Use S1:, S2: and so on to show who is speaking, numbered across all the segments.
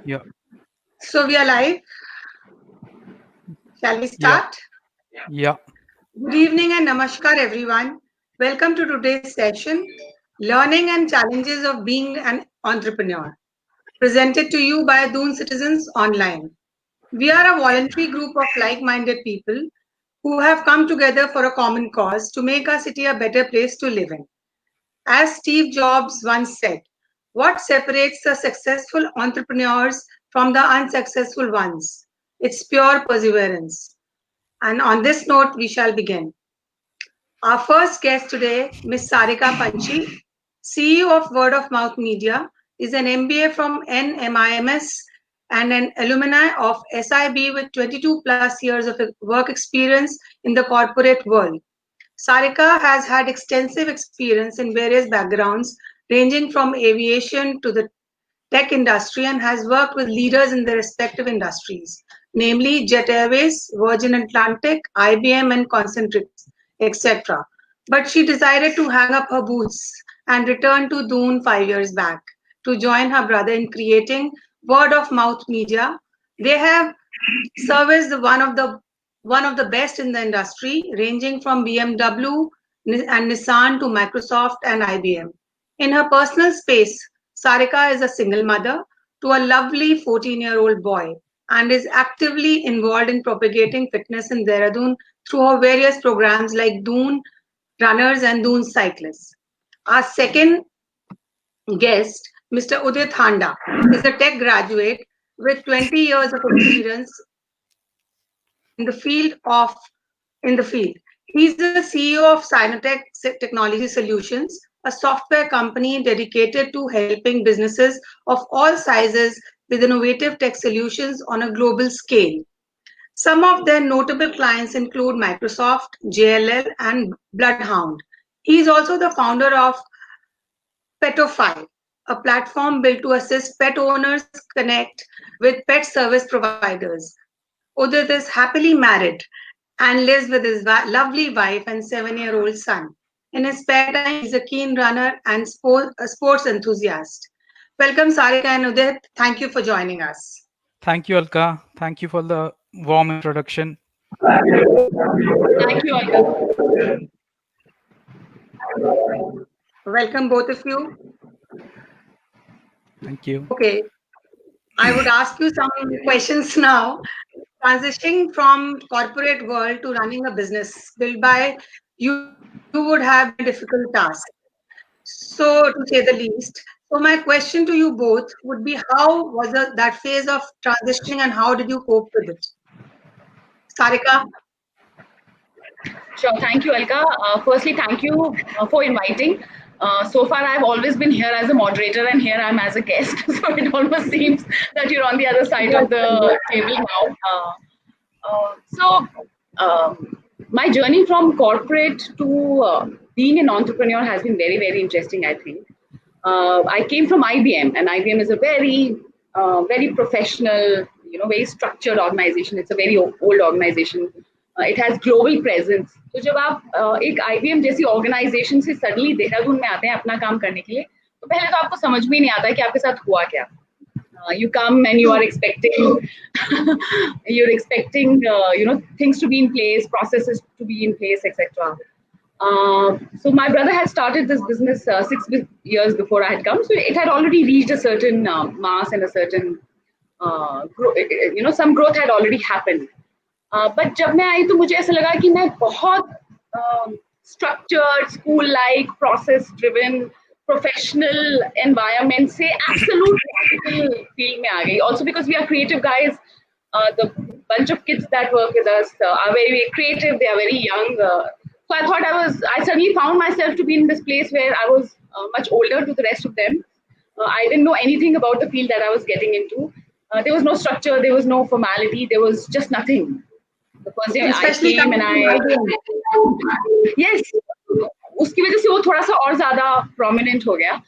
S1: Yeah.
S2: So we are live. Shall we
S1: Yeah.
S2: start?
S1: Yeah.
S2: Good evening and namaskar, everyone. Welcome to today's session, Learning and Challenges of Being an Entrepreneur, presented to you by Doon Citizens Online. We are a voluntary group of like-minded people who have come together for a common cause to make our city a better place to live in. As Steve Jobs once said, what separates the successful entrepreneurs from the unsuccessful ones? It's pure perseverance. And on this note, we shall begin. Our first guest today, Ms. Sarika Panchi, CEO of Word of Mouth Media, is an MBA from NMIMS and an alumni of SIB with 22 plus years of work experience in the corporate world. Sarika has had extensive experience in various backgrounds, ranging from aviation to the tech industry, and has worked with leaders in their respective industries, namely Jet Airways, Virgin Atlantic, IBM, and Concentrix, etc. But she decided to hang up her boots and return to Doon 5 years back to join her brother in creating word of mouth media. They have serviced one of the best in the industry, ranging from BMW and Nissan to Microsoft and IBM. In her personal space, Sarika is a single mother to a lovely 14-year-old boy and is actively involved in propagating fitness in Dehradun through her various programs like Doon Runners and Doon Cyclists. Our second guest, Mr. Udit Handa, is a tech graduate with 20 years of experience in the field of in the field. He's the CEO of Sinotech Technology Solutions, a software company dedicated to helping businesses of all sizes with innovative tech solutions on a global scale. Some of their notable clients include Microsoft, JLL, and Bloodhound. He is also the founder of Petofy, a platform built to assist pet owners connect with pet service providers. Udit is happily married and lives with his lovely wife and 7-year-old son. In his spare time, he's a keen runner and a sports enthusiast. Welcome, Sarika and Udit. Thank you for joining us.
S1: Thank you, Alka. Thank you for the warm introduction.
S3: Thank you, Alka.
S2: Welcome, both of you.
S1: Thank you.
S2: Okay, I would ask you some questions now. Transitioning from corporate world to running a business built by you would have been a difficult task. So, to say the least. So, my question to you both would be how was that phase of transitioning and how did you cope with it? Sarika?
S3: Sure. Thank you, Alka. Firstly, thank you for inviting. So far, I've always been here as a moderator, and here I'm as a guest. So it almost seems that you're on the other side of the table now. My journey from corporate to being an entrepreneur has been very, very interesting, I think. I came from IBM, and IBM is a very professional, very structured organization. It's a very old organization. It has global presence. तो जब आप एक IBM जैसी organization से suddenly Dehradun में आते हैं अपना काम करने के लिए, तो पहले तो आपको समझ में नहीं आता है कि आपके साथ हुआ क्या. You come and you are expecting, things to be in place, processes to be in place, etc. So my brother had started this business 6 years before I had come. So it had already reached a certain mass and a certain, some growth had already happened. But जब मैं आई तो मुझे ऐसा लगा कि मैं बहुत structured, school-like, process-driven, professional environment से absolute practical field में आ गई. Also because we are creative guys, the bunch of kids that work with us are very, very creative. They are very young. So I thought I suddenly found myself to be in this place where I was much older to the rest of them. I didn't know anything about the field that I was getting into. There was no structure, there was no formality, there was just nothing. The first day I came and yes, उसकी वजह से वो थोड़ा सा और ज़्यादा prominent हो गया.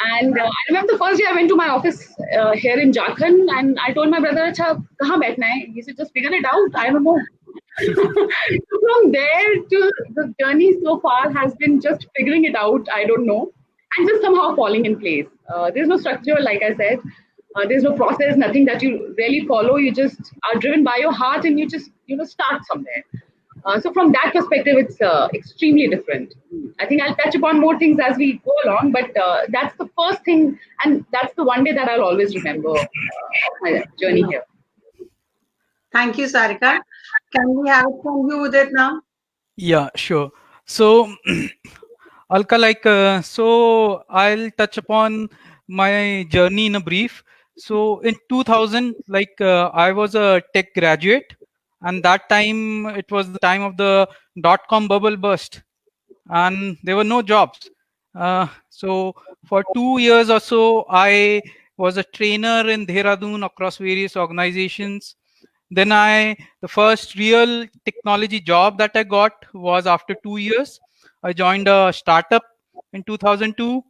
S3: And I remember the first day I went to my office here in Jharkhand, and I told my brother, अच्छा कहाँ बैठना है? He said, just figure it out. I don't know. So from there to the journey so far has been just figuring it out. I don't know, and just somehow falling in place. There's no structure, like I said. There's no process, nothing that you really follow. You just are driven by your heart, and you just start somewhere. So from that perspective, it's extremely different. I think I'll touch upon more things as we go along, but that's the first thing, and that's the one day that I'll always remember of my journey here.
S2: Thank you, Sarika. Can we have it from you, Udit, now?
S1: Yeah, sure. So, Alka, so I'll touch upon my journey in a brief. So, in 2000, I was a tech graduate, and that time it was the time of the dot-com bubble burst, and there were no jobs. So, for 2 years or so, I was a trainer in Dehradun across various organizations. Then the first real technology job that I got was after 2 years. I joined a startup in 2002.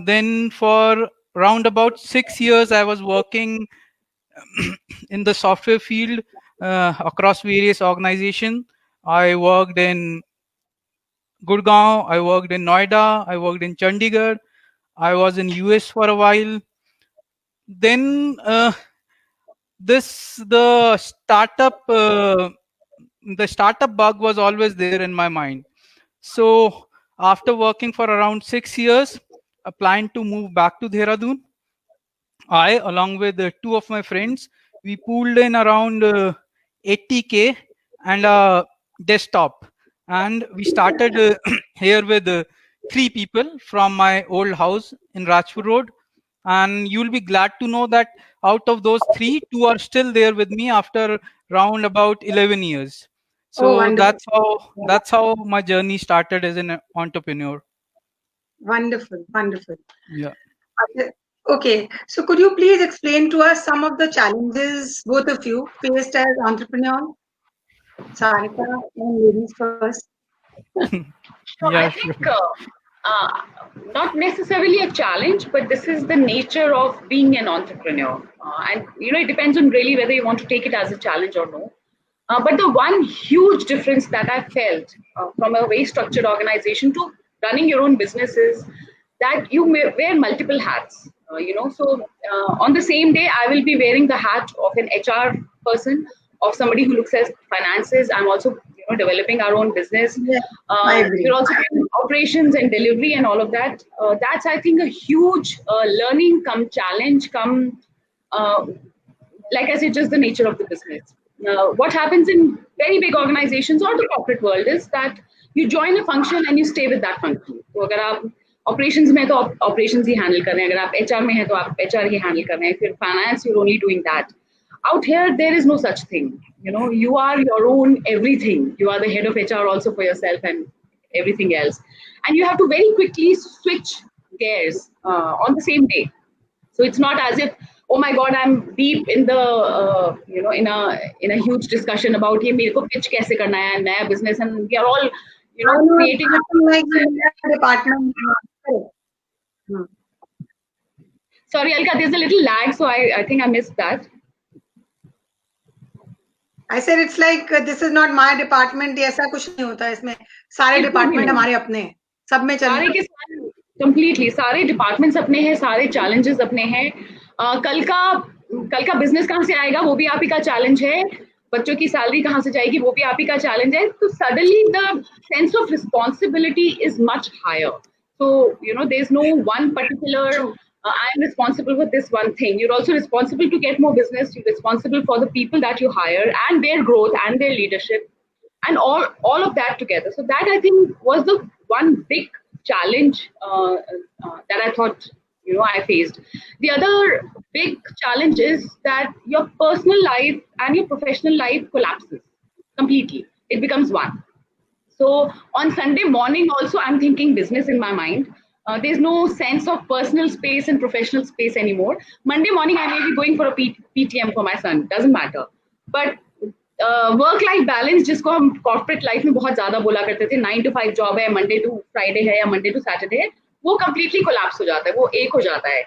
S1: Then for around about 6 years, I was working in the software field across various organizations. I worked in Gurgaon, I worked in Noida, I worked in Chandigarh, I was in US for a while. Then this the startup bug was always there in my mind. So after working for around 6 years, I planned to move back to Dehradun. I, along with two of my friends, we pooled in around 80K and a desktop, and we started here with three people from my old house in Rajpur Road. And you'll be glad to know that out of those three, two are still there with me after round about 11 years.
S2: Oh,
S1: So
S2: wonderful.
S1: that's how my journey started as an entrepreneur.
S2: Wonderful, wonderful.
S1: Yeah.
S2: Okay, so could you please explain to us some of the challenges both of you faced as entrepreneur? Sarika and ladies first.
S3: So
S1: Yeah,
S3: I
S1: sure.
S3: think not necessarily a challenge, but this is the nature of being an entrepreneur. And it depends on really whether you want to take it as a challenge or no. But the one huge difference that I felt from a very structured organization to running your own business is that you may wear multiple hats. So on the same day, I will be wearing the hat of an HR person, of somebody who looks at finances. I'm also developing our own business.
S2: Yeah, I agree.
S3: We're also doing operations and delivery and all of that. That's, I think, a huge learning come challenge come, like I said, just the nature of the business. What happens in very big organizations or the corporate world is that you join a function and you stay with that function. So अगर आप operations में तो operations ही handle कर रहे हैं, अगर आप HR में हैं तो आप HR ही handle कर रहे हैं, फिर finance you're only doing that. Out here there is no such thing. You are your own everything. You are the head of HR also for yourself and everything else, and you have to very quickly switch gears on the same day. So it's not as if, oh my God, I'm deep in the in a huge discussion about ये मेरे को pitch कैसे करना है नया business, and we are all creating
S2: a department.
S3: Sorry, Alka, there's a little lag, so I think I missed that.
S2: I said it's like this is not my department. ऐसा कुछ नहीं होता इसमें. सारे department हमारे अपने हैं. सब में चलते हैं.
S3: Completely. सारे departments अपने हैं, सारे challenges अपने हैं. कल का business कहाँ से आएगा वो भी आप ही का challenge है. बच्चों की salary कहाँ से जाएगी वो भी आप ही का challenge है. So suddenly the sense of responsibility is much higher. So there's no one particular. I'm responsible for this one thing. You're also responsible to get more business. You're responsible for the people that you hire and their growth and their leadership and all of that together. So that I think was the one big challenge that I thought I faced. The other big challenge is that your personal life and your professional life collapses completely. It becomes one. So on Sunday morning also, I'm thinking business in my mind. There's no sense of personal space and professional space anymore. Monday morning, I may be going for a PTM for my son. Doesn't matter. But work-life balance, जिसको हम corporate life में बहुत ज़्यादा बोला करते थे, 9 to 5 job है, Monday to Friday है या Monday to Saturday है, वो completely collapse हो जाता है, वो एक हो जाता है.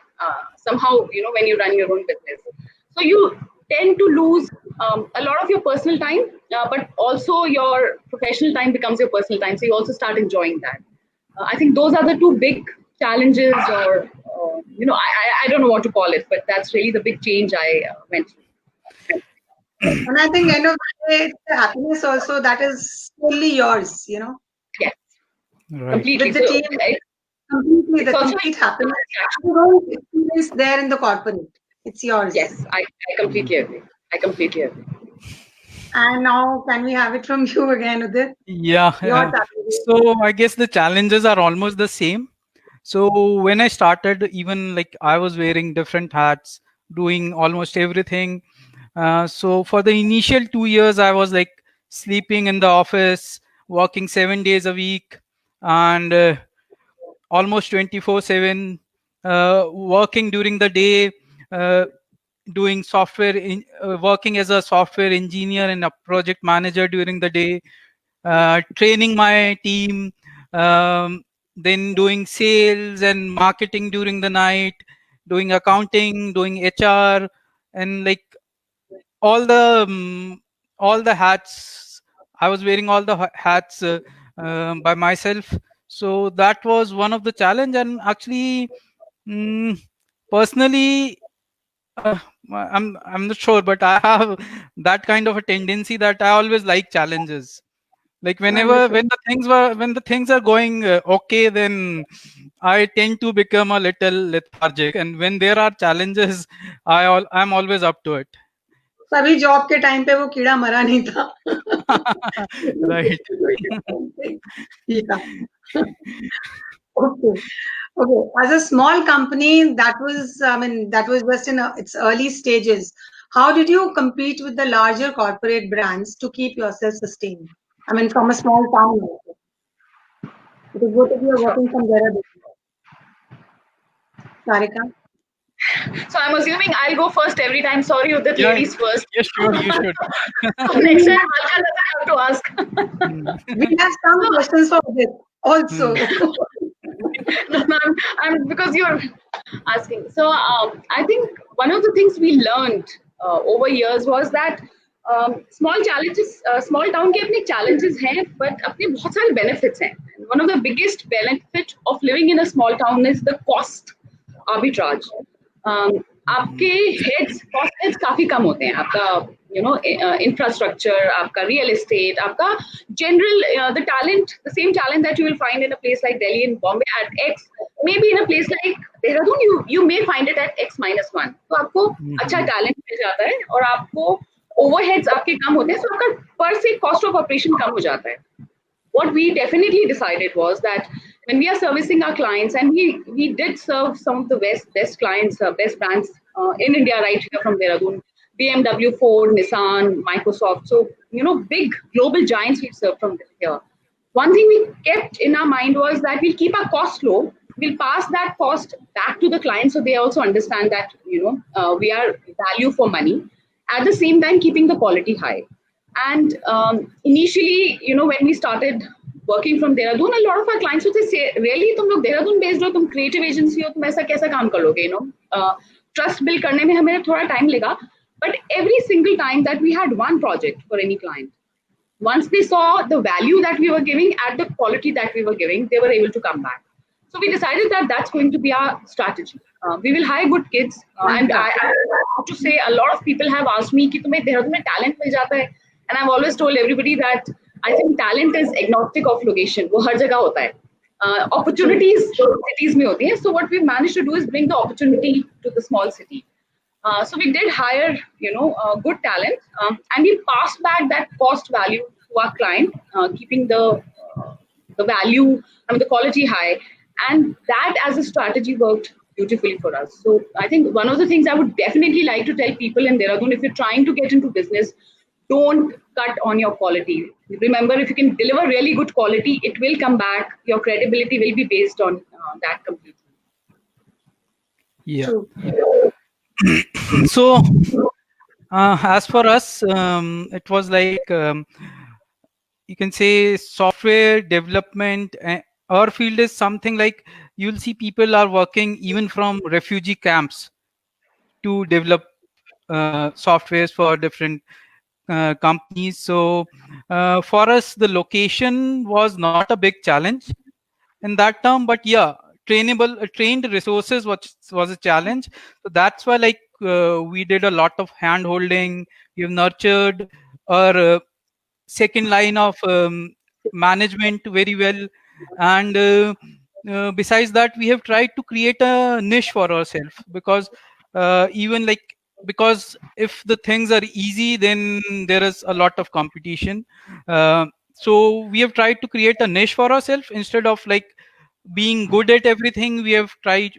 S3: Somehow, when you run your own business. So you tend to lose a lot of your personal time, but also your professional time becomes your personal time. So you also start enjoying that. I think those are the two big challenges or I don't know what to call it, but that's really the big change I went through.
S2: And I think end of the day, it's the happiness also that is solely yours,
S3: Yes,
S1: Right.
S3: completely.
S2: with the
S3: So
S2: team, completely,
S3: it's
S2: the
S3: also
S2: complete happiness. You don't experience there in the corporate. It's yours.
S3: yes, I completely agree. I completely agree.
S2: And now, can we have it from you again, Udit?
S1: Yeah.
S2: Your challenges.
S1: So I guess the challenges are almost the same. So when I started, even like I was wearing different hats, doing almost everything. So for the initial 2 years, I was like sleeping in the office, working 7 days a week, and almost 24/7, working during the day, uh, doing working as a software engineer and a project manager during the day, training my team, then doing sales and marketing during the night, doing accounting, doing HR, and like all the all the hats. I was wearing all the hats by myself. So that was one of the challenge. And actually, mm, personally, uh, I'm not sure, but I have that kind of a tendency that I always like challenges. Like whenever
S2: Wonderful.
S1: when the things are going okay, then I tend to become a little lethargic, and when there are challenges, I'm always up to it.
S2: तभी job के time पे वो कीड़ा मरा नहीं था.
S1: Right.
S2: Yeah. Okay. Okay. As a small company, that was just in its early stages. How did you compete with the larger corporate brands to keep yourself sustained? I mean, from a small town also. Because both of you are
S3: Sure.
S2: working from there. Sarika?
S3: So I'm assuming I'll go first every time. Sorry, Udit,
S1: Yeah.
S3: ladies first.
S1: Yes, sure, you should.
S3: So next time Malka doesn't have to ask.
S2: We have some questions for this also.
S3: No, because you're asking. So I think one of the things we learned over years was that small challenges, small town के अपने challenges हैं, but अपने बहुत सारे benefits हैं. One of the biggest benefit of living in a small town is the cost arbitrage. आपके heads cost heads काफी कम होते हैं. आपका infrastructure, आपका real estate, आपका general the same talent that you will find in a place like Delhi and Bombay at X, maybe in a place like Dehradun you may find it at X-1. तो आपको अच्छा talent मिल जाता है और आपको overheads आपके कम होते हैं, so आपका per se cost of operation कम हो जाता है. What we definitely decided was that when we are servicing our clients, and we did serve some of the best clients, best brands in India right here from Dehradun, BMW, Ford, Nissan, Microsoft. So, big global giants we served from here. One thing we kept in our mind was that we'll keep our cost low. We'll pass that cost back to the client so they also understand that, we are value for money. At the same time, keeping the quality high. And initially, when we started working from Dehradun, a lot of our clients would say, really, तुम लोग Dehradun based हो, तुम creative agency हो, तुम ऐसा कैसा काम कर लोगे, trust build करने में हमें थोड़ा time लेगा. But every single time that we had one project for any client, once they saw the value that we were giving at the quality that we were giving, they were able to come back. So we decided that that's going to be our strategy. We will hire good kids. And I have to say, a lot of people have asked me, कि तुम्हें देहरादून में talent मिल जाता है? And I've always told everybody that I think talent is agnostic of location. वो हर जगह होता है. Opportunities cities में होती हैं. So what we've managed to do is bring the opportunity to the small city. So we did hire, good talent, and we passed back that cost value to our client, keeping the value, the quality high, and that as a strategy worked beautifully for us. So I think one of the things I would definitely like to tell people in Dehradun, if you're trying to get into business, don't cut on your quality. Remember, if you can deliver really good quality, it will come back. Your credibility will be based on that completely.
S1: Yeah.
S2: True.
S1: So, as for us, it was like you can say software development. Our field is something like you'll see people are working even from refugee camps to develop softwares for different companies. So, for us, the location was not a big challenge in that term, but yeah, trained resources was a challenge. So that's why like we did a lot of hand holding. We've nurtured our second line of management very well, and besides that we have tried to create a niche for ourselves, because even like, because if the things are easy, then there is a lot of competition. So we have tried to create a niche for ourselves. Instead of like being good at everything, we have tried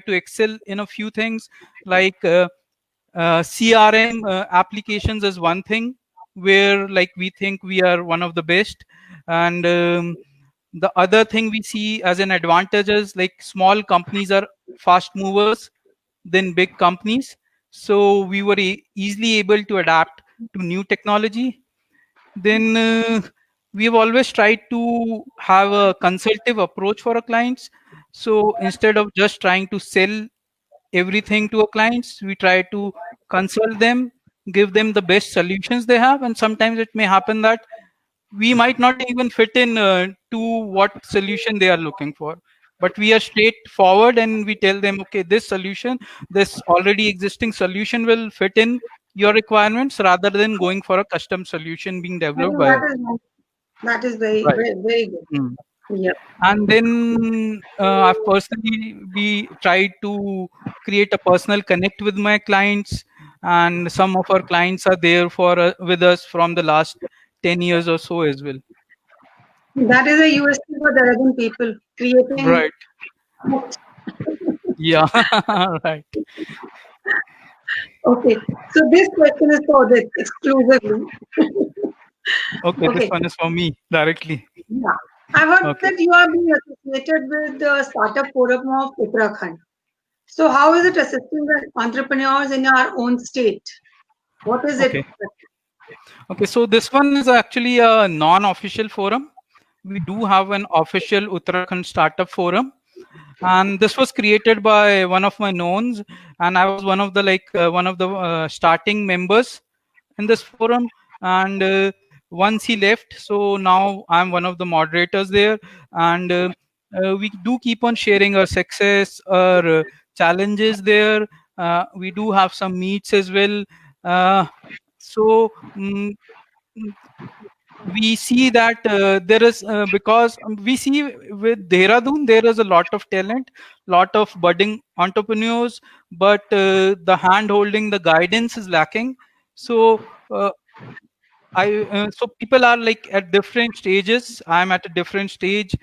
S1: to excel in a few things, like CRM applications is one thing where like we think we are one of the best. And the other thing we see as an advantage is like small companies are fast movers than big companies. So we were easily able to adapt to new technology. Then we have always tried to have a consultative approach for our clients. So instead of just trying to sell everything to our clients, we try to consult them, give them the best solutions they have. And sometimes it may happen that we might not even fit in to what solution they are looking for, but we are straightforward and we tell them, okay, this already existing solution will fit in your requirements, rather than going for a custom solution being
S2: I
S1: developed
S2: think
S1: by us.
S2: that is very,
S1: Right.
S2: very, very good.
S1: Mm.
S2: Yeah.
S1: And then I've personally we tried to create a personal connect with my clients, and some of our clients are there for with us from the last 10 years or so as well.
S2: That is a USP for the Arabian people, creating.
S1: Right. Yeah. Right.
S2: Okay, so this question is for this exclusively.
S1: Okay, this
S2: Okay,
S1: one is for me directly.
S2: yeah. I heard
S1: Okay.
S2: that you are being associated with the Startup Forum of Uttarakhand. So, how is it assisting the entrepreneurs in your own state? What is it?
S1: Okay. Okay. So this one is actually a non-official forum. We do have an official Uttarakhand Startup Forum, and this was created by one of my knowns, and I was one of the starting members in this forum. And once he left, so now I'm one of the moderators there. And we do keep on sharing our success, our challenges there. We do have some meets as well. So mm, mm, we see that there is because we see with Dehradun there is a lot of talent, lot of budding entrepreneurs, but the hand holding, the guidance is lacking. So so people are like at different stages. I'm at a different stage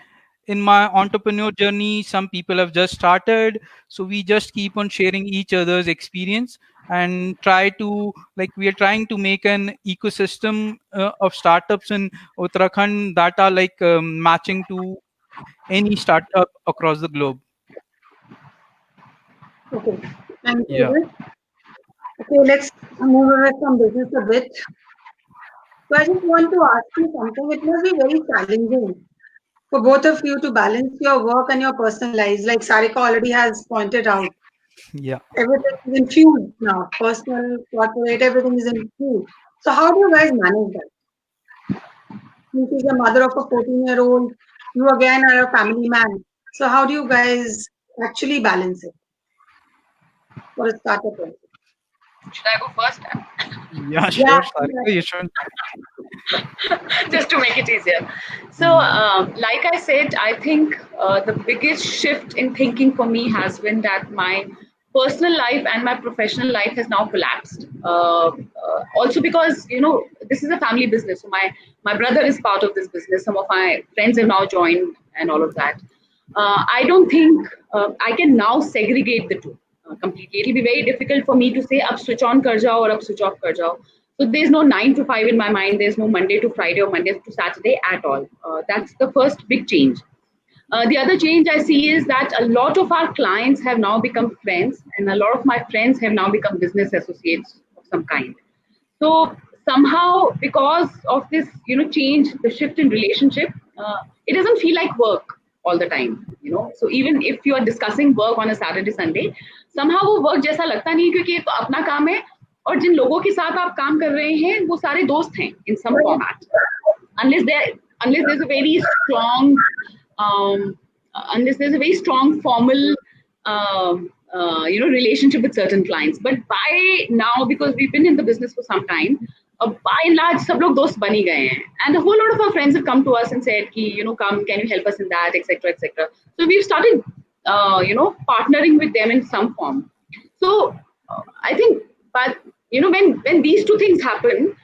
S1: in my entrepreneur journey. Some people have just started, so we just keep on sharing each other's experience and try to, like, we are trying to make an ecosystem of startups in Uttarakhand that are like matching to any startup across the globe.
S2: Okay, thank
S1: Yeah.
S2: you. Okay, let's move away from business a bit. So, I just want to ask you something. It must be very challenging for both of you to balance your work and your personal lives. Like Sarika already has pointed out,
S1: Yeah.
S2: everything is infused now. Personal, corporate, everything is infused. So how do you guys manage that? Since she's a mother of a 14-year-old, you again are a family man. So how do you guys actually balance it for a startup?
S3: Should I go first?
S1: Yeah,
S2: Yeah,
S1: sure, Sarika, you should.
S3: Just to make it easier. So,
S1: Mm.
S3: like I said, I think the biggest shift in thinking for me has been that my personal life and my professional life has now collapsed. Also because this is a family business, so my brother is part of this business. Some of my friends have now joined, and all of that. I don't think I can now segregate the two completely. It'll be very difficult for me to say, "Ab switch on kar jao" or "Ab switch off kar jao." So there's no 9 to 5 in my mind. There's no Monday to Friday or Monday to Saturday at all. That's the first big change. The other change I see is that a lot of our clients have now become friends, and a lot of my friends have now become business associates of some kind. So somehow, because of this, change, the shift in relationship, it doesn't feel like work all the time. So even if you are discussing work on a Saturday, Sunday, somehow वो work जैसा लगता नहीं, क्योंकि ये तो अपना काम है और जिन लोगों के साथ आप काम कर रहे हैं वो सारे दोस्त हैं in some format. Unless there's a very strong unless there's a very strong formal relationship with certain clients. But by now, because we've been in the business for some time, by and large, सब लोग दोस्त बन ही गए हैं. And a whole lot of our friends have come to us and said, come, can you help us in that, etc., etc. So we've started, partnering with them in some form. So I think, but when these two things happen,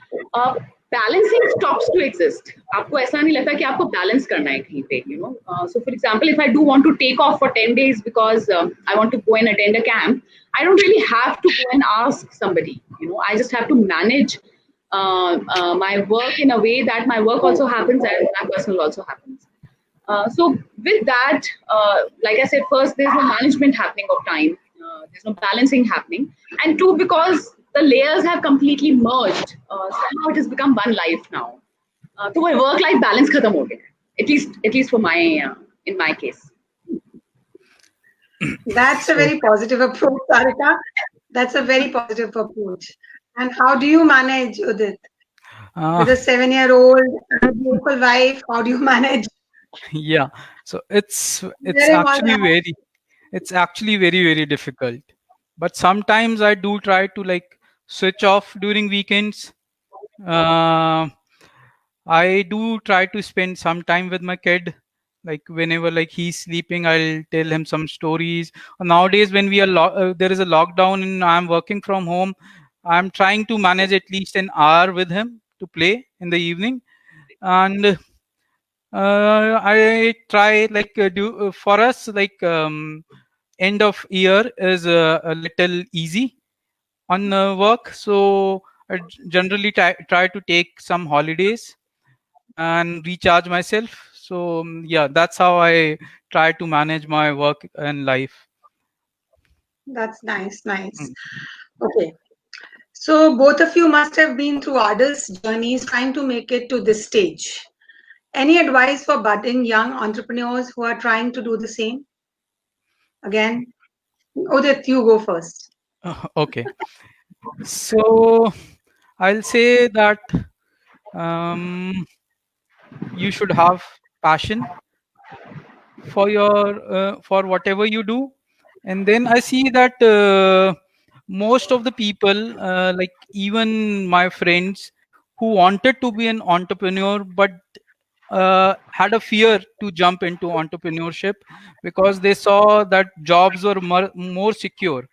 S3: balancing stops to exist. आपको ऐसा नहीं लगता कि आपको balance करना है कहीं पे, So for example, if I do want to take off for 10 days because I want to go and attend a camp, I don't really have to go and ask somebody. I just have to manage my work in a way that my work also happens and my personal also happens. So with that, like I said, first, there's no management happening of time. There's no balancing happening. And two, because the layers have completely merged, somehow it has become one life now. So my work-life balance khatam ho gaya. At least for my, in my case.
S2: That's a very positive approach, Sarika. That's a very positive approach. And how do you manage, Udit? With a 7-year-old and a beautiful wife, how do you manage?
S1: Yeah, so it's actually very difficult. But sometimes I do try to like switch off during weekends. I do try to spend some time with my kid. Like whenever like he's sleeping, I'll tell him some stories. Nowadays, when we are there is a lockdown and I'm working from home, I'm trying to manage at least an hour with him to play in the evening. And I try like do for us like end of year is a little easy on work, so I generally try to take some holidays and recharge myself. So yeah, that's how I try to manage my work and life.
S2: That's nice. Okay. So both of you must have been through arduous journeys trying to make it to this stage. Any advice for budding young entrepreneurs who are trying to do the same? Again, Udit, you go first.
S1: Okay, so I'll say that you should have passion for your for whatever you do. And then I see that most of the people, like even my friends who wanted to be an entrepreneur but had a fear to jump into entrepreneurship because they saw that jobs were more secure.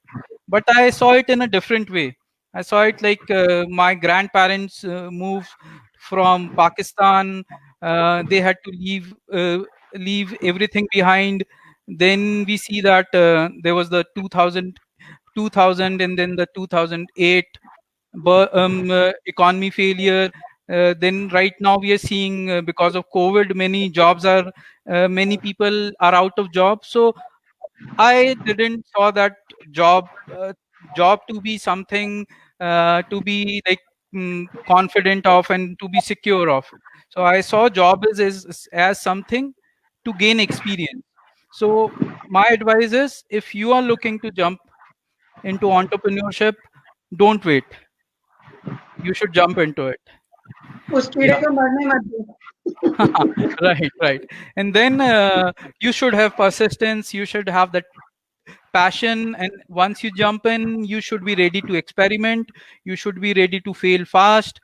S1: But I saw it in a different way. I saw it like my grandparents moved from Pakistan. They had to leave everything behind. Then we see that there was the 2000 and then the 2008 economy failure. Then right now we are seeing because of COVID, many people are out of jobs. So I didn't saw that job job to be something to be like confident of and to be secure of. So I saw job as something to gain experience. So my advice is, if you are looking to jump into entrepreneurship, don't wait. You should jump into it. Yeah. Right. And then you should have persistence. You should have that passion, and once you jump in, you should be ready to experiment. You should be ready to fail fast.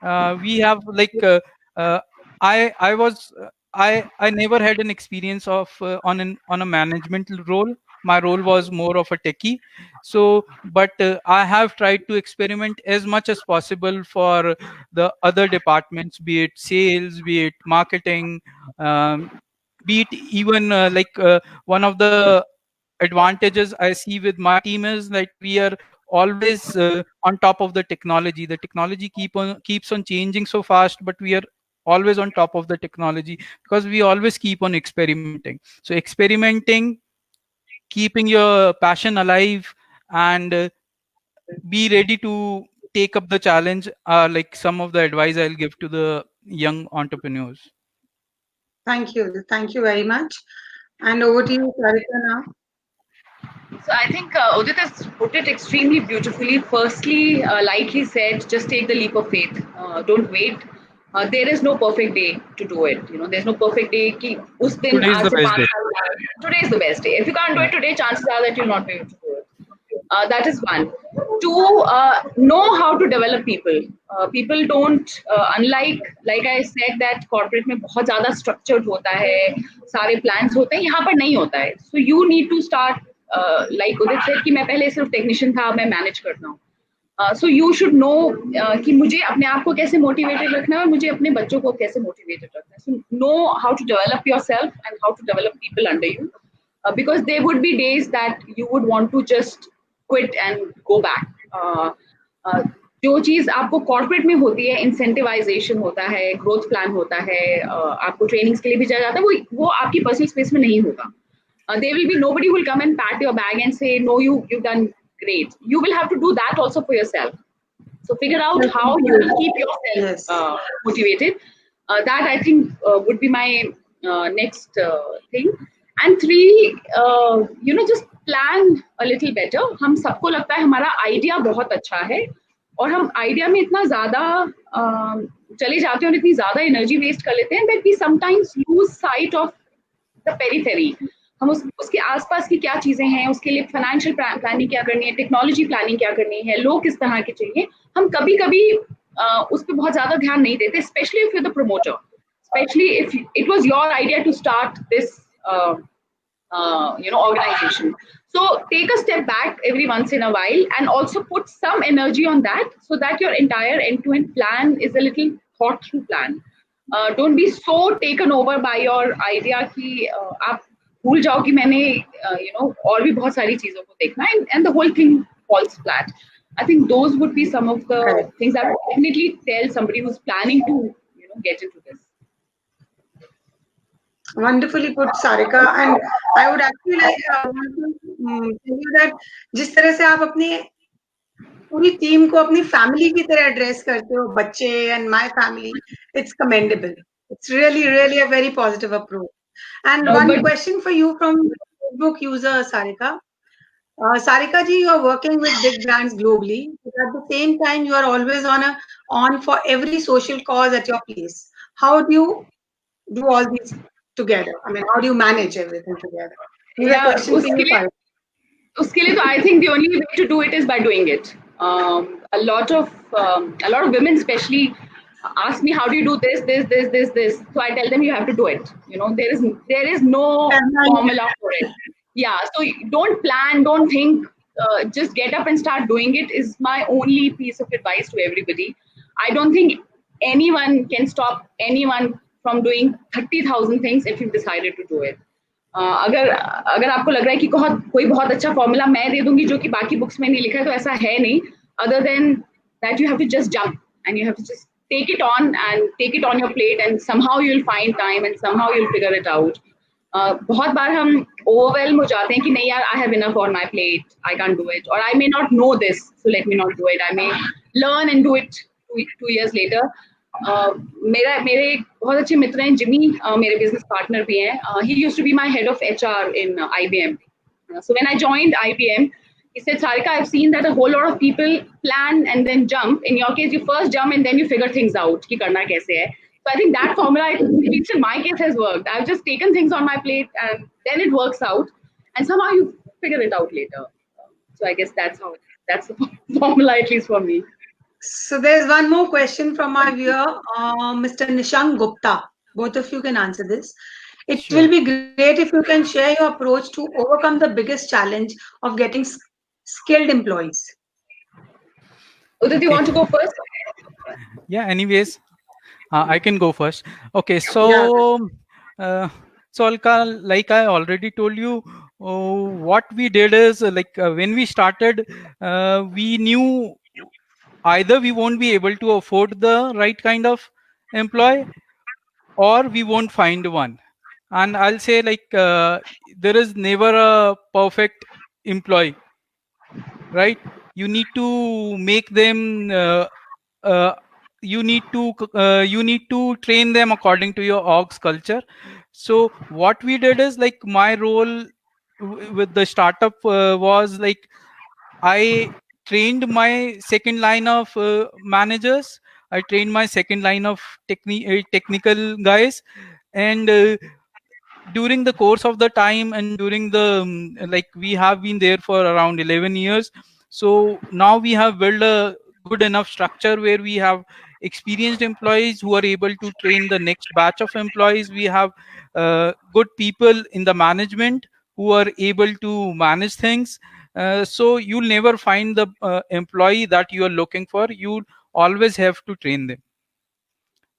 S1: We have like I was I never had an experience of on a management role. My role was more of a techie. So but I have tried to experiment as much as possible for the other departments, be it sales, be it marketing, be it even one of the advantages I see with my team is that we are always on top of the technology. The technology keeps on changing so fast, but we are always on top of the technology because we always keep on experimenting. So experimenting, keeping your passion alive, and be ready to take up the challenge are like some of the advice I'll give to the young entrepreneurs.
S2: Thank you very much. And over to you, Sarika, now.
S3: So I think Udit has put it extremely beautifully. Firstly, like he said, just take the leap of faith. Don't wait. there is no perfect day to do it. You know, there's no perfect day कि उस दिन
S1: Today is
S3: आज
S1: the
S3: से
S1: best
S3: 5
S1: day.
S3: साल बाद, today is the best day. If you can't do
S1: Yeah.
S3: it today, chances are that you'll not be able to do it. That is one. Two, know how to develop people. People don't, like I said that corporate में बहुत ज़्यादा structured होता है, सारे plans होते हैं, यहाँ पर नहीं होता है. So you need to start, like Udit said कि मैं पहले सिर्फ technician था, अब मैं manage करता हूँ. So you should know कि मुझे अपने आप को कैसे motivated रखना है और मुझे अपने बच्चों को कैसे motivated रखना है. So know how to develop yourself and how to develop people under you, because there would be days that you would want to just quit and go back. जो चीज आपको कॉर्पोरेट में होती है, इंसेंटिवाइजेशन होता है, ग्रोथ प्लान होता है, आपको ट्रेनिंग्स के लिए भी जाया जाता है, वो आपकी पर्सनल स्पेस में नहीं होगा. There will be nobody who will come and pat your bag and say, no, you've done great. You will have to do that also for yourself. So figure out how you will keep yourself motivated. That I think would be my next thing. And three, just plan a little better. हम सबको लगता है हमारा idea बहुत अच्छा है और हम आइडिया में इतना ज्यादा चले जाते हैं और इतनी ज्यादा एनर्जी वेस्ट कर लेते हैं that we sometimes lose sight of the periphery. हम उसके आसपास की क्या चीजें हैं, उसके लिए फाइनेंशियल प्लानिंग क्या करनी है, टेक्नोलॉजी प्लानिंग क्या करनी है, लोग किस तरह के चाहिए, हम कभी कभी उस पर बहुत ज्यादा ध्यान नहीं देते, specially if you the promoter, specially if it was your idea to start this organization. So take a step back every once in a while and also put some energy on that so that your entire end-to-end plan is a little thought through plan. Don't be so taken over by your idea कि आप भूल जाओ कि मैंने और भी बहुत सारी चीजों को देखना है and the whole thing falls flat. I think those would be some of the things that I would definitely tell somebody who's planning to get into this.
S2: Wonderfully put, Sarika. And I would actually like want to tell you that जिस तरह से आप अपनी पूरी team को अपनी family की तरह एड्रेस करते हो, बच्चे and my family, it's commendable. It's really, really a very positive approach. And one question for you from Facebook user Sarika. Sarika ji, you are working with big brands globally, but at the same time, you are always on for every social cause at your place. How do you do all these together? I mean, how do you manage everything together?
S3: Yeah, उसके लिए तो I think the only way to do it is by doing it. A lot of women especially ask me, how do you do this? So I tell them you have to do it. There is no formula for it. Yeah, so don't plan, don't think, just get up and start doing it is my only piece of advice to everybody. I don't think anyone can stop anyone from doing 30,000 things if you've decided to do it. अगर आपको लग रहा है कि कोई बहुत अच्छा formula मैं दे दूंगी जो कि बाकी बुक्स में नहीं लिखा है, तो ऐसा है नहीं. Other than that, you have to just jump and you have to just take it on your plate and somehow you'll find time and somehow you'll figure it out. बहुत बार हम overwhelmed हो जाते हैं कि नहीं यार, I have enough on my plate, I can't do it, or I may not know this, so let me not do it. I may learn and do it 2 years later. मेरे बहुत अच्छे मित्र हैं, जिमी मेरे business partner भी हैं. He used to be my head of HR in IBM. So when I joined IBM, he said, Sarika, I've seen that a whole lot of people plan and then jump. In your case, you first jump and then you figure things out कि करना कैसे है. So I think that formula, at least in my case, has worked. I've just taken things on my plate and then it works out, and somehow you figure it out later. So I guess that's the formula, at least for me.
S2: So there's one more question from our viewer, Mr. Nishank Gupta. Both of you can answer this. It will be great if you can share your approach to overcome the biggest challenge of getting skilled employees.
S3: Udit, do you want to go first?
S1: Yeah, anyways, I can go first. Okay, so so Alka, like I already told you, what we did is when we started, we knew either we won't be able to afford the right kind of employee or we won't find one. And I'll say there is never a perfect employee, right? You need to make them you need to train them according to your org's culture. So what we did is, my role with the startup was I trained my second line of managers. I trained my second line of technical guys, and during the course of the time and during the like we have been there for around 11 years. So now we have built a good enough structure where we have experienced employees who are able to train the next batch of employees. We have good people in the management who are able to manage things. So you'll never find the employee that you are looking for. You always have to train them,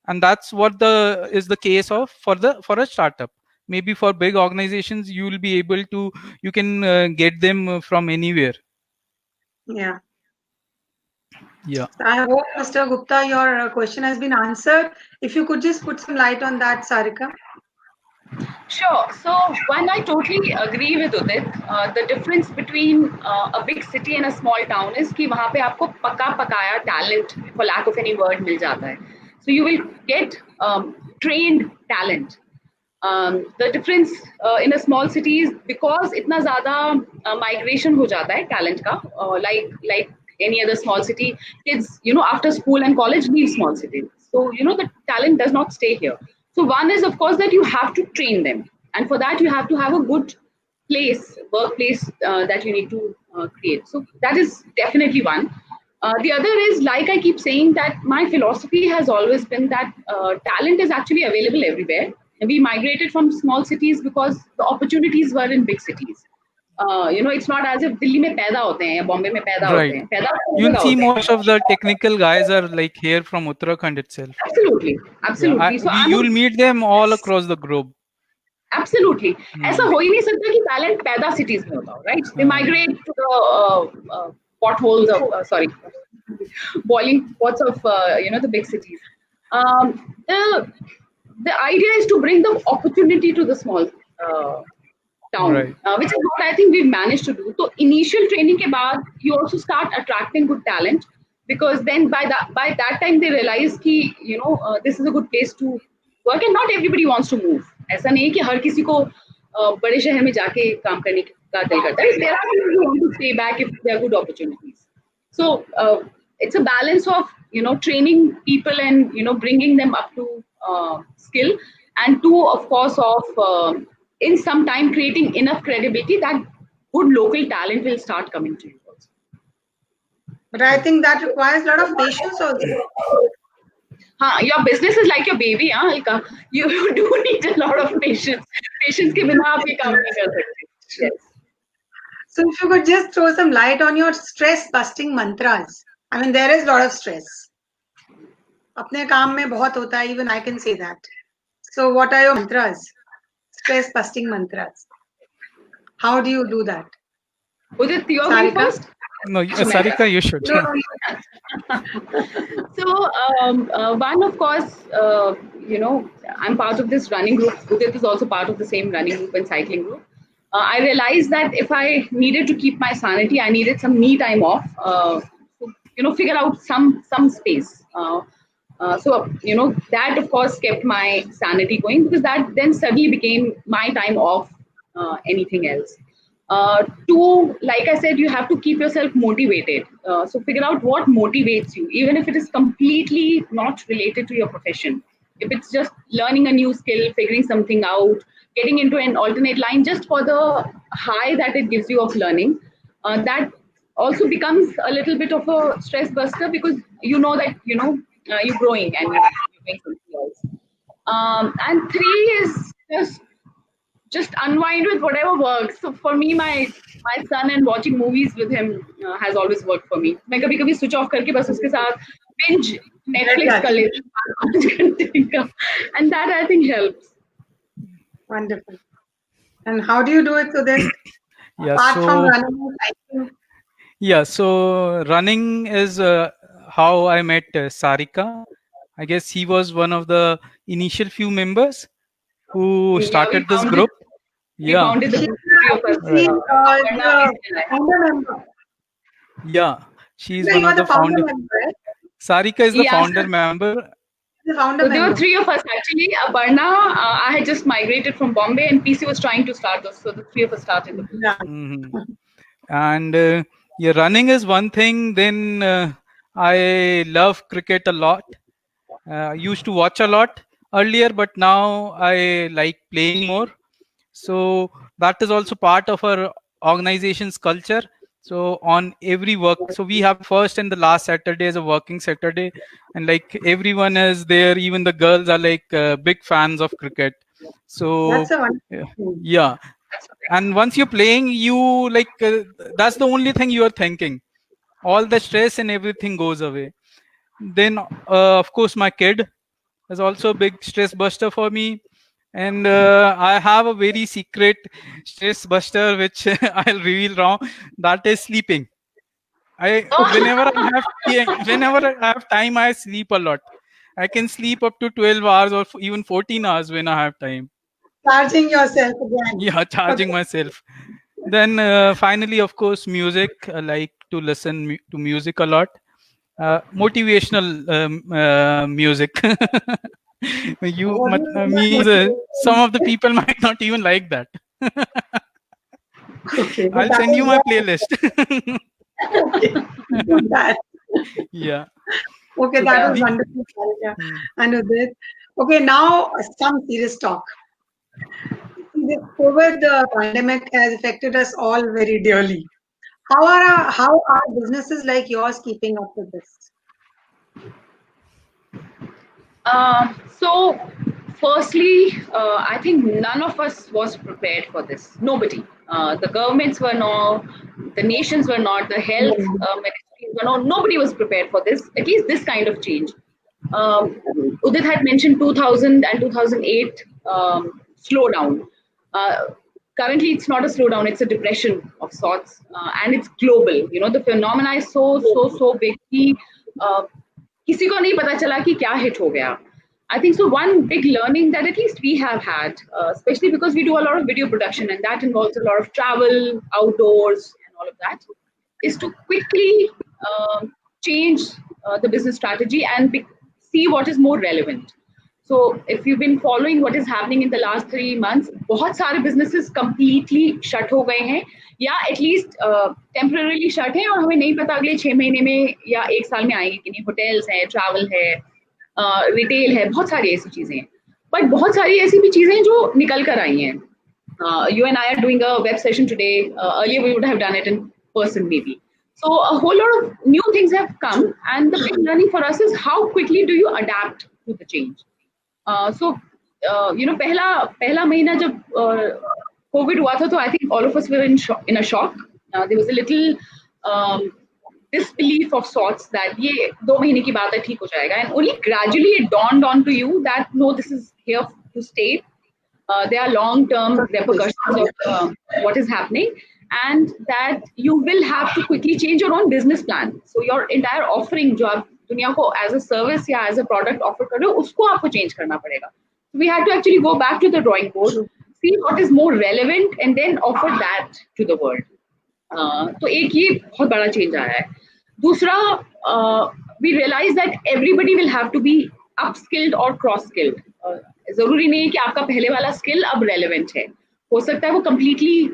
S1: and that's what the is the case of for a startup. Maybe for big organizations you will be able to, you can get them from anywhere.
S2: Yeah.
S1: Yeah.
S2: I hope, Mr. Gupta, your question has been answered. If you could just put some light on that, Sarika.
S3: Sure. So one, I totally agree with Udit. The difference between a big city and a small town is कि वहाँ पे आपको पका पकाया talent, for lack of any word, मिल जाता है. So you will get trained talent. The difference in a small city is because इतना ज़्यादा migration हो जाता है talent का, like any other small city, kids, after school and college leave small cities. So, the talent does not stay here. So one is, of course, that you have to train them. And for that, you have to have a good workplace that you need to create. So that is definitely one. The other is, like I keep saying, that my philosophy has always been that talent is actually available everywhere. And we migrated from small cities because the opportunities were in big cities. It's not as if Delhi में पैदा होते हैं या Bombay में पैदा होते
S1: Right.
S3: हैं. पैदा हर
S1: You'll
S3: जगह
S1: see
S3: होते हैं.
S1: most of the technical guys are like here from Uttarakhand itself.
S3: Absolutely, absolutely. So
S1: You'll meet them all across the globe.
S3: Absolutely. ऐसा हो ही नहीं सकता कि talent पैदा cities में होता हो, right? They migrate to the potholes of boiling pots of the big cities. The idea is to bring the opportunity to the small town,
S1: Right.
S3: which is what I think we've managed to do. So initial training के बाद you also start attracting good talent, because then by that time they realize कि this is a good place to work, and not everybody wants to move. ऐसा नहीं कि हर किसी को बड़े शहर में जाके काम करने का दिल करता है. There are people who want to stay back if there are good opportunities. So it's a balance of training people and bringing them up to skill, and two, of course, of in some time creating enough credibility that good local talent will start coming to you also.
S2: But I think that requires a lot of patience also.
S3: Your business is like your baby, Alka. You do need a lot of patience. Patience के बिना आप ये काम नहीं कर सकते. Yes.
S2: So if you could just throw some light on your stress busting mantras. I mean, there is a lot of stress. अपने काम में बहुत होता है, even I can say that. So what are your mantras? Stress busting mantras. How do you do that?
S3: Udit, you're going
S2: Sarika?
S3: first?
S1: No, Sarika, you should.
S2: No.
S3: So one, of course, I'm part of this running group. Udit is also part of the same running group and cycling group. I realized that if I needed to keep my sanity, I needed some me time off. Figure out some space. So that of course kept my sanity going, because that then suddenly became my time off anything else. Two, like I said, you have to keep yourself motivated. So figure out what motivates you, even if it is completely not related to your profession. If it's just learning a new skill, figuring something out, getting into an alternate line just for the high that it gives you of learning, that also becomes a little bit of a stress buster, because you know that you're growing and you're doing something else. And three is just unwind with whatever works. So for me, my son and watching movies with him has always worked for me. मैं कभी-कभी switch off करके बस उसके साथ binge Netflix कर लेती हूँ, and that I think helps.
S2: Wonderful. And how do you do it, Sudhir?
S1: Yeah,
S2: Apart
S1: so
S2: from running, cycling.
S1: yeah, so running is how I met Sarika. I guess he was one of the initial few members who started this group.
S3: We founded the group, three of us.
S2: She the founder member.
S1: Yeah, she's
S2: No,
S1: one
S2: you
S1: of
S2: are
S1: the
S2: the founder
S1: founder.
S2: member, right?
S1: Sarika is the
S3: Yeah,
S1: founder
S3: sir.
S1: member.
S2: The founder
S3: So there were
S2: member.
S3: three of us actually. Aparna, I had just migrated from Bombay, and PC was trying to start this. So the three of us started the group.
S2: Yeah.
S1: Mhm. And yeah, running is one thing. Then I love cricket a lot. Used to watch a lot earlier, but now I like playing more. So that is also part of our organization's culture. So on every work, so we have first and the last Saturday as a working Saturday, and like everyone is there, even the girls are like big fans of cricket. So
S2: That's a wonderful
S1: yeah,
S2: thing.
S1: yeah. And once you're playing, you like that's the only thing you are thinking. All the stress and everything goes away. Then of course my kid is also a big stress buster for me, and I have a very secret stress buster which I'll reveal now. That is sleeping. I whenever I have time, I sleep a lot. I can sleep up to 12 hours or even 14 hours when I have time.
S2: Charging yourself again.
S1: Yeah, charging
S2: Okay.
S1: myself. Then finally, of course, music. I like to listen to music a lot. Motivational music.
S2: What do you
S1: Means some of the
S2: motivate?
S1: people might not even like that.
S2: Okay, but
S1: I'll
S2: that
S1: send
S2: is
S1: you my
S2: why.
S1: playlist.
S2: Okay, do that.
S1: Yeah.
S2: Okay,
S1: So
S2: that
S3: Yeah.
S2: was
S1: the,
S2: wonderful, Kharija.
S1: hmm.
S2: And with this, okay, now some serious talk. This COVID pandemic has affected us all very dearly. How are businesses like yours keeping up with this?
S3: So, firstly, I think none of us was prepared for this. Nobody. The governments were not, the nations were not, the health ministries were not. Nobody was prepared for this. At least this kind of change. Um, Udit had mentioned 2000 and 2008 slowdown. Uh, Currently, it's not a slowdown; it's a depression of sorts, and it's global. You know, the phenomena is so big. कि, uh, किसी को नहीं पता चला कि क्या hit हो गया. I think so. One big learning that at least we have had, especially because we do a lot of video production and that involves a lot of travel, outdoors, and all of that, is to quickly change the business strategy and see what is more relevant. So if you've been following what is happening in the last 3 months, बहुत सारे businesses completely shut हो गए हैं या at least temporarily shut हैं और हमें नहीं पता अगले 6 महीने में या 1 साल में आएंगे कि नहीं. Hotels है, travel है, retail है, बहुत सारी ऐसी चीजें हैं. But बहुत सारी ऐसी भी चीजें हैं जो निकल कर आई हैं. You and I are doing a web session today. Earlier, we would have done it in person, maybe. So, a whole lot of new things have come, and the big learning for us is how quickly do you adapt to the change. You know, पहला महीना जब COVID हुआ था, तो I think all of us were in a shock. There was a little disbelief of sorts that ये 2 महीने की बात है, ठीक हो जाएगा, and only gradually it dawned onto you that no, this is here to stay. There are long-term repercussions of what is happening, and that you will have to quickly change your own business plan. So your entire offering, जो आप दुनिया को as a service या as a product offer कर रहे हो, उसको आपको change करना पड़ेगा. So we had to actually go back to the drawing board, see what is more relevant, and then offer that to the world. तो एक ये बहुत बड़ा change आया है. दूसरा, we realize that everybody will have to be upskilled or cross skilled. जरूरी नहीं है कि आपका पहले वाला स्किल अब रेलेवेंट है. हो सकता है वो completely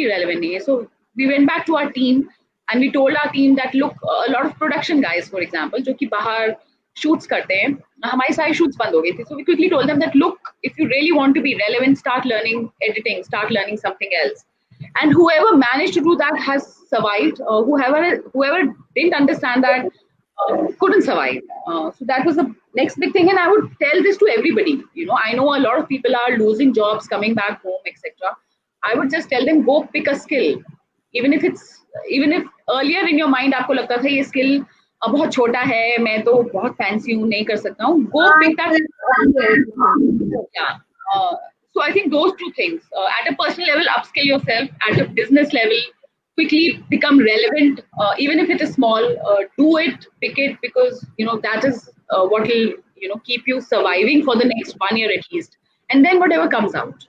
S3: relevant नहीं है. So we went back to our team and we told our team that look, a lot of production guys, for example, जो कि बाहर shoots करते हैं, हमारी सारी shoots बंद हो गई थी. So we quickly told them that look, if you really want to be relevant, start learning editing, start learning something else. And whoever managed to do that has survived. Whoever didn't understand that couldn't survive. So that was the next big thing, and I would tell this to everybody. You know, I know a lot of people are losing jobs, coming back home, etc. I would just tell them, go pick a skill, even if earlier in your mind आपको लगता था ये skill बहुत छोटा है, मैं तो बहुत fancy हूँ, नहीं कर सकता हूँ. Go pick that. Yeah. So I think those two things, at a personal level, upskill yourself. At a business level, quickly become relevant, even if it is small. Do it, pick it, because you know that is what will keep you surviving for the next 1 year at least, and then whatever comes out.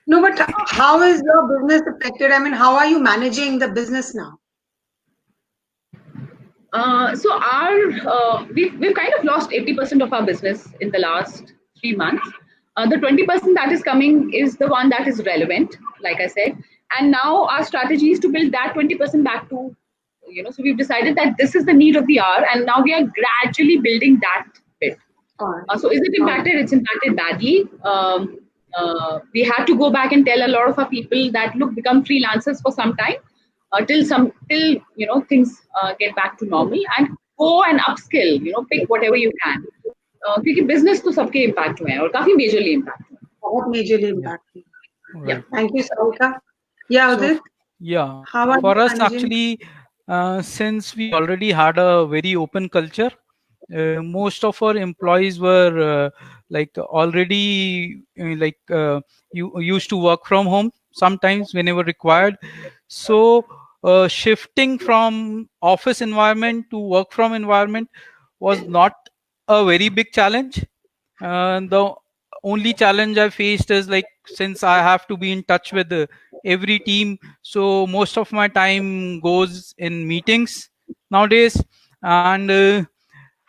S2: No, but how is your business affected? I mean, how are you managing the business now?
S3: So we've kind of lost 80% of our business in the last 3 months. The 20% that is coming is the one that is relevant, like I said. And now our strategy is to build that 20% back to, so we've decided that this is the need of the hour, and now we are gradually building that bit. So is it impacted? It's impacted badly. We had to go back and tell a lot of our people that look, become freelancers for some time till things get back to normal, and go and upskill. Pick whatever you can. क्योंकि business तो सबके impact हुए हैं और काफी majorly impact हुए हैं.
S2: बहुत majorly impact.
S1: Right.
S2: Thank you, Sarika. Yeah, Udit.
S1: Yeah,
S2: How are
S1: for
S2: you
S1: us
S2: managing?
S1: actually, since we already had a very open culture, most of our employees were like already you used to work from home sometimes whenever required. So shifting from office environment to work from environment was not a very big challenge. The only challenge I faced is like, since I have to be in touch with every team, so most of my time goes in meetings nowadays. And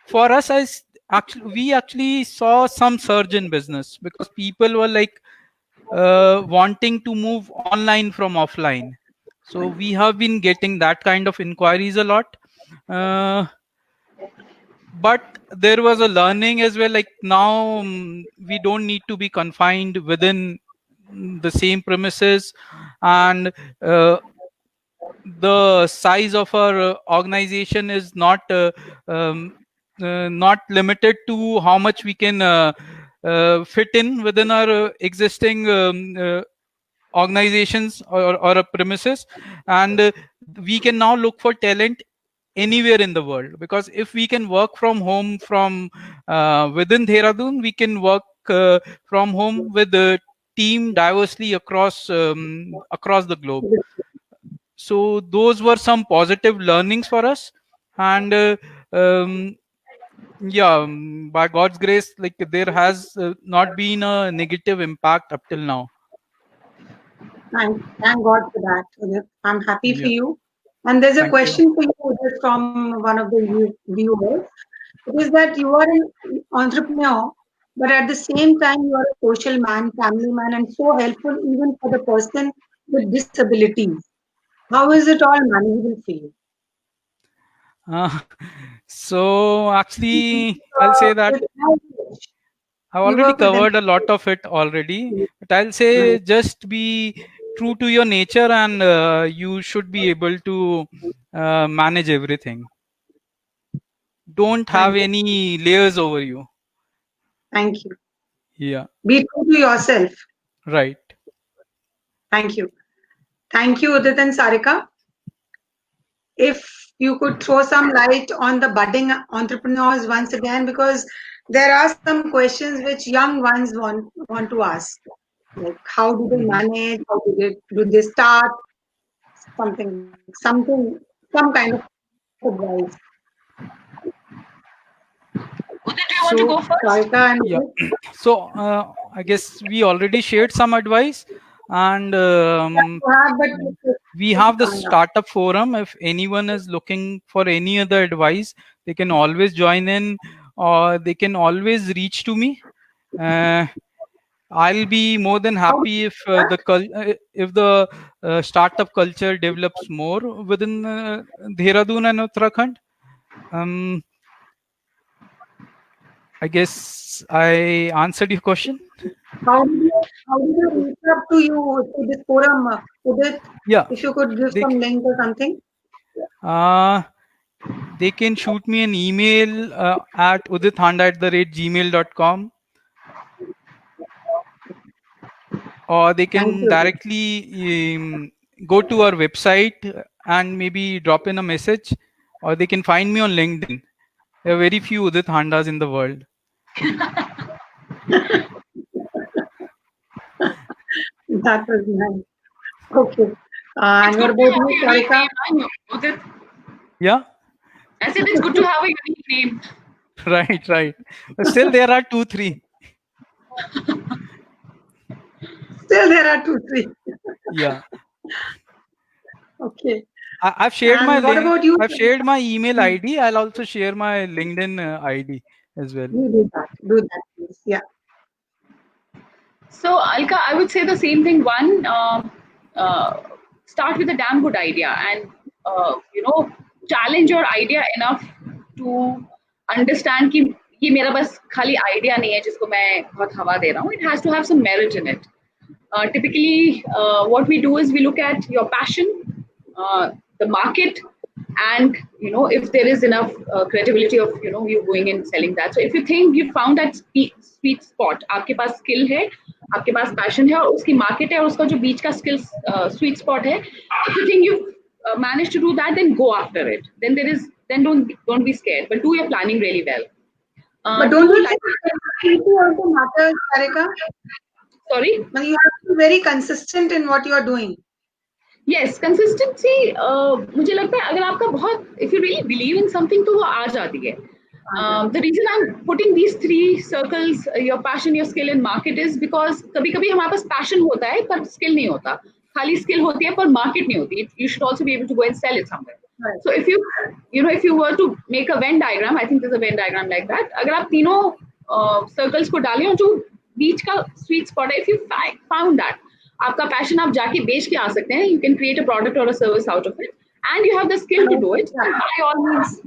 S1: for us, we actually saw some surge in business because people were like wanting to move online from offline. So we have been getting that kind of inquiries a lot. But there was a learning as well, like now we don't need to be confined within the same premises, and the size of our organization is not limited to how much we can fit in within our existing organizations or a premises. And we can now look for talent anywhere in the world, because if we can work from home from within Dehradun, we can work from home with the team diversely across the globe. So those were some positive learnings for us. And by God's grace, like there has not been a negative impact up till now.
S2: Thank God for that, Udit. I'm happy for
S1: Yeah.
S2: you. And there's a
S1: Thank you.
S2: question for you, Udit, from one of the viewers. It is that you are an entrepreneur, but at the same time, you are a social man, family man, and so helpful even for the person with disabilities. How is it all manageable for you?
S1: Uh, so actually, I'll say that
S2: With how much
S1: I've
S2: you
S1: already
S2: work with them?
S1: covered a lot of it already, but I'll say
S2: Right.
S1: just be true to your nature, and you should be able to manage everything. Don't have
S2: Thank you.
S1: any layers over you.
S2: Thank you.
S1: Yeah,
S2: Be true to yourself.
S1: right.
S2: Thank you. Thank you, Udit and Sarika. If you could throw some light on the budding entrepreneurs once again, because there are some questions which young ones want to ask, like how do they manage, how do they start, some kind of advice.
S3: Udit, do you want to go first?
S2: Sarika and
S1: Yeah.
S2: Udit?
S1: So I guess we already shared some advice, and we have the startup forum. If anyone is looking for any other advice, they can always join in, or they can always reach to me. I'll be more than happy if the startup culture develops more within Dehradun and Uttarakhand. I guess I answered your question.
S2: How did you reach up to this forum, Udit?
S1: Yeah,
S2: If you could give
S1: they,
S2: some link or something.
S1: they can shoot me an email at udithanda@gmail.com, or they
S2: Thank
S1: can
S2: you.
S1: directly go to our website and maybe drop in a message, or they can find me on LinkedIn. There are very few Udit Handas in the world.
S2: That was nice. Okay. And
S3: It's
S2: what
S3: good to
S2: about
S3: have a
S2: you,
S3: unique
S2: Sarika?
S3: name, I know, Udit.
S1: Yeah,
S3: I said it's good to have a unique name.
S1: right. But still, there are 2, 3.
S2: Still, there are 2, 3.
S1: Yeah,
S2: Okay.
S1: I've shared
S2: And
S1: my
S2: what
S1: link.
S2: about you?
S1: I've shared my email ID. I'll also share my LinkedIn ID as well.
S2: You do that. Do that, please. Yeah.
S3: So, Alka, I would say the same thing. One, start with a damn good idea, and challenge your idea enough to understand कि ये मेरा बस खाली idea नहीं है जिसको मैं बहुत हवा दे रहा हूँ. It has to have some merit in it. Typically, what we do is we look at your passion, the market, and if there is enough credibility of you going and selling that. So if you think you found that sweet spot, आपके पास skill है, आपके पास passion है और उसकी market है और उसका जो बीच का skill sweet spot है, if you think you managed to do that, then go after it. Then don't be scared, but do your planning really well.
S2: But don't you think consistency also matters, Sarika?
S3: Sorry?
S2: You have to be very consistent in what you are doing.
S3: Yes, consistency. मुझे लगता है अगर आपका बहुत, if you really believe in something, तो वो आ जाती है. The reason I'm putting these 3 circles, your passion, your skill, and market, is because कभी-कभी हमारे पास passion होता है पर skill नहीं होता. खाली skill होती है पर market नहीं होती. You should also be able to go and sell it somewhere. Right. So if you were to make a Venn diagram, I think there's a Venn diagram like that. अगर आप तीनों circles को डालें और जो बीच का sweet spot है, if you found that, आपका passion आप जाके बेच के आ सकते हैं. You can create a product or a service out of it, and you have the skill to do it. By all means,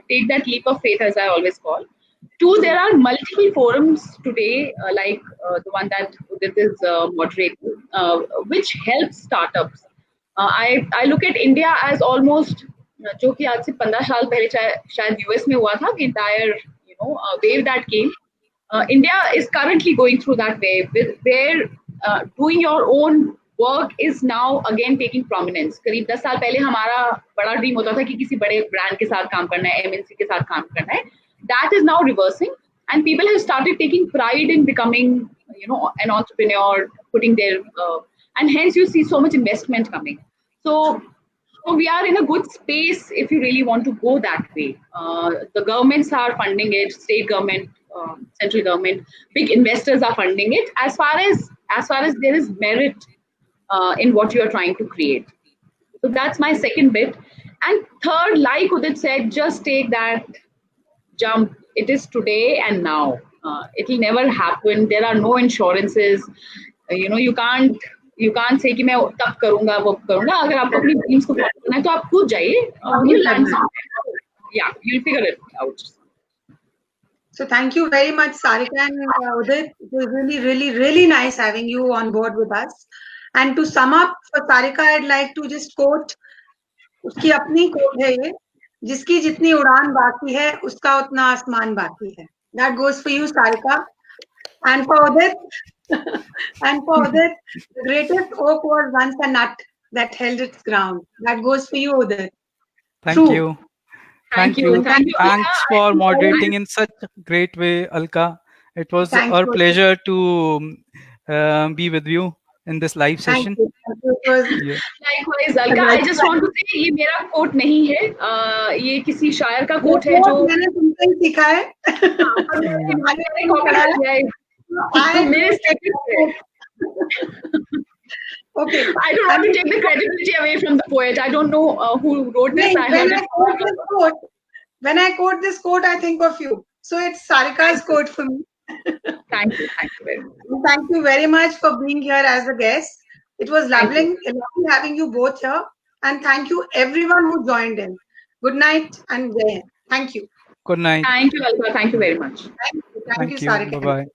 S3: take that leap of faith, as I always call. 2, there are multiple forums today, like the one that Udit is moderating, which helps startups. I look at India as almost, जो कि आज से 15 साल पहले शायद US में हुआ था, the entire wave that came. India is currently going through that wave, where doing your own work is now again taking prominence. करीब 10 साल पहले हमारा बड़ा ड्रीम होता था कि किसी बड़े ब्रांड के साथ काम करना है, MNC के साथ काम करना है. That is now reversing, and people have started taking pride in becoming, an entrepreneur, putting their, and hence you see so much investment coming. So we are in a good space if you really want to go that way. The governments are funding it, state government, central government, big investors are funding it. As far as there is merit in what you are trying to create. So that's my second bit. And third, like Udit said, just take that jump. It is today and now. It will never happen. There are no insurances. You can't say कि मैं तब करूँगा वो करूँगा. अगर आपको अपनी dreams को follow करना है तो आप खुद जाइए. You'll land somewhere. Yeah, you'll figure it out.
S2: So thank you very much, Sarika and Udit. It was really, really, really nice having you on board with us. And to sum up for Sarika, I'd like to just quote, उसकी अपनी quote है ये, जिसकी जितनी उड़ान बाकी है, उसका उतना आसमान बाकी है. That goes for you, Sarika. And for Udit, the greatest oak was once a nut that held its ground. That goes for you, Udit.
S1: Thank you.
S3: Thank you.
S1: Thanks for moderating in such a great way, Alka. It was our pleasure to be with you in this live session.
S3: Likewise, Alka. I just want to say ये मेरा quote नहीं है. ये किसी शायर का quote है जो
S2: मैंने तुमसे ही सीखा है. Okay.
S3: I don't want to take the credibility away from the poet. I don't know who wrote this.
S2: When I quote this quote, I think of you. So it's Sarika's quote for me.
S3: Thank you very much.
S2: Thank you very much for being here as a guest. It was lovely having you both here. And thank you everyone who joined in. Good night and thank you.
S1: Good night.
S3: Thank you, Alka. Thank you very much.
S2: Thank you, Sarika.
S1: Bye-bye.